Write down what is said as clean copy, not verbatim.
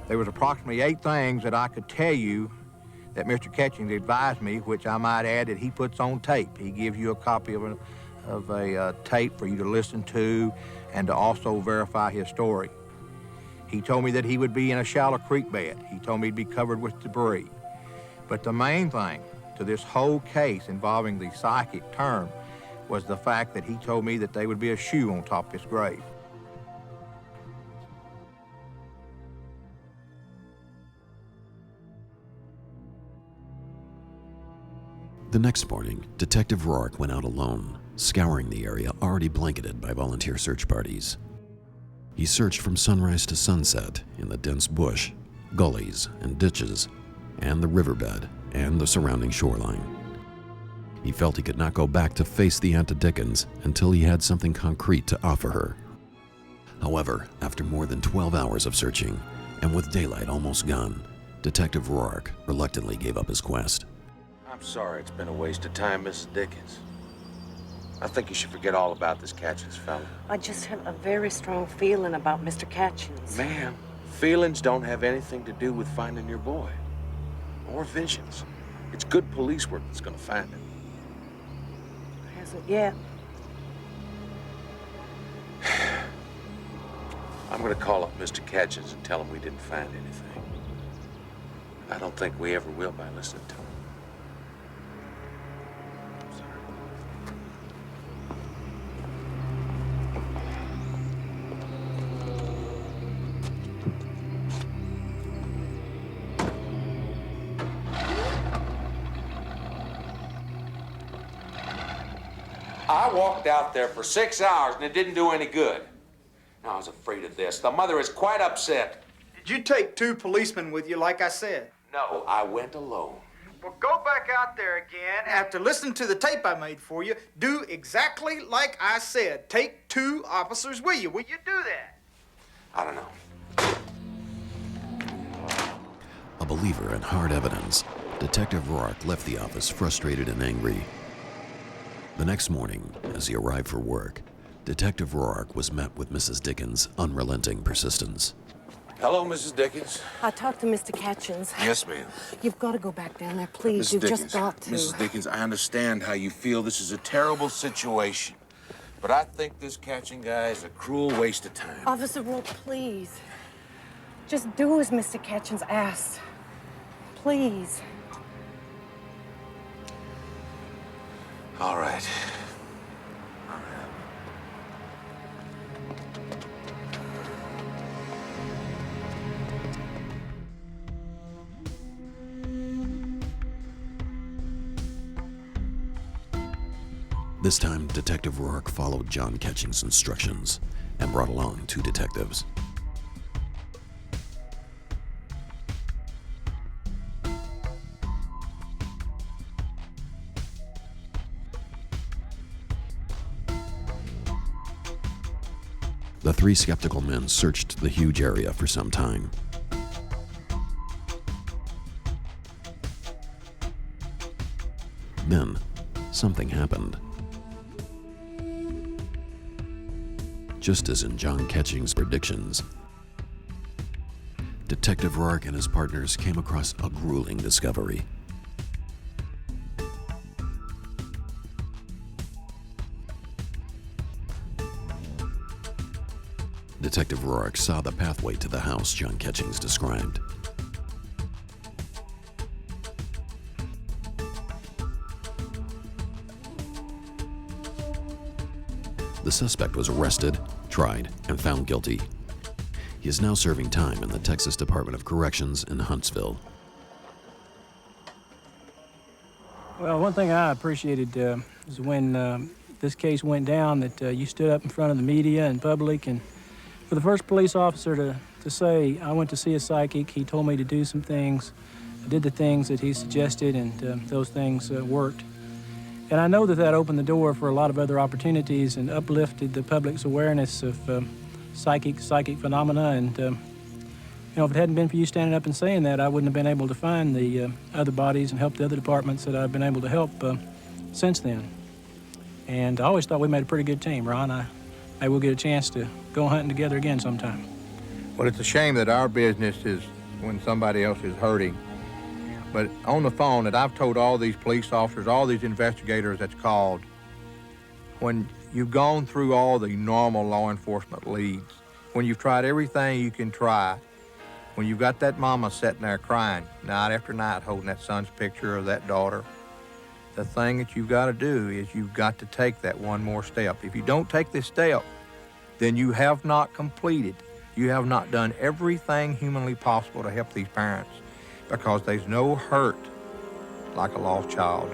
There was approximately 8 things that I could tell you that Mr. Catchings advised me, which I might add that he puts on tape. He gives you a copy of a tape for you to listen to and to also verify his story. He told me that he would be in a shallow creek bed. He told me he'd be covered with debris. But the main thing to this whole case involving the psychic term was the fact that he told me that there would be a shoe on top of his grave. The next morning, Detective Rourke went out alone, scouring the area already blanketed by volunteer search parties. He searched from sunrise to sunset in the dense bush, gullies and ditches, and the riverbed and the surrounding shoreline. He felt he could not go back to face the Aunt Dickens until he had something concrete to offer her. However, after more than 12 hours of searching, and with daylight almost gone, Detective Rourke reluctantly gave up his quest. I'm sorry it's been a waste of time, Mrs. Dickens. I think you should forget all about this Catchings fella. I just have a very strong feeling about Mr. Catchings. Ma'am, feelings don't have anything to do with finding your boy. Or visions. It's good police work that's gonna find him. Hasn't yet. I'm gonna call up Mr. Catchings and tell him we didn't find anything. I don't think we ever will by listening to him. I walked out there for 6 hours and it didn't do any good. Now, I was afraid of this. The mother is quite upset. Did you take 2 policemen with you, like I said? No, I went alone. Well, go back out there again. After listening to the tape I made for you, do exactly like I said. Take 2 officers with you. Will you do that? I don't know. A believer in hard evidence, Detective Rourke left the office frustrated and angry. The next morning, as he arrived for work, Detective Rourke was met with Mrs. Dickens' unrelenting persistence. Hello, Mrs. Dickens. I talked to Mr. Catchings. Yes, ma'am. You've got to go back down there, please. Mrs. You've Dickens, just got to. Mrs. Dickens, I understand how you feel. This is a terrible situation. But I think this Catching guy is a cruel waste of time. Officer Rourke, please. Just do as Mr. Catchings asked. Please. All right. This time, Detective Rourke followed John Catchings' instructions and brought along 2 detectives. The 3 skeptical men searched the huge area for some time. Then, something happened. Just as in John Catchings' predictions, Detective Rourke and his partners came across a grueling discovery. Detective Rourke saw the pathway to the house John Catchings described. The suspect was arrested, tried, and found guilty. He is now serving time in the Texas Department of Corrections in Huntsville. Well, one thing I appreciated is when this case went down that you stood up in front of the media and public, and for the first police officer to say, I went to see a psychic, he told me to do some things, I did the things that he suggested, and those things worked. And I know that that opened the door for a lot of other opportunities and uplifted the public's awareness of psychic phenomena. And you know, if it hadn't been for you standing up and saying that, I wouldn't have been able to find the other bodies and help the other departments that I've been able to help since then. And I always thought we made a pretty good team, Ron. Maybe we'll get a chance to go hunting together again sometime. Well, it's a shame that our business is when somebody else is hurting. But on the phone that I've told all these police officers, all these investigators that's called, when you've gone through all the normal law enforcement leads, when you've tried everything you can try, when you've got that mama sitting there crying night after night holding that son's picture of that daughter, the thing that you've got to do is you've got to take that one more step. If you don't take this step, then you have not completed. You have not done everything humanly possible to help these parents, because there's no hurt like a lost child.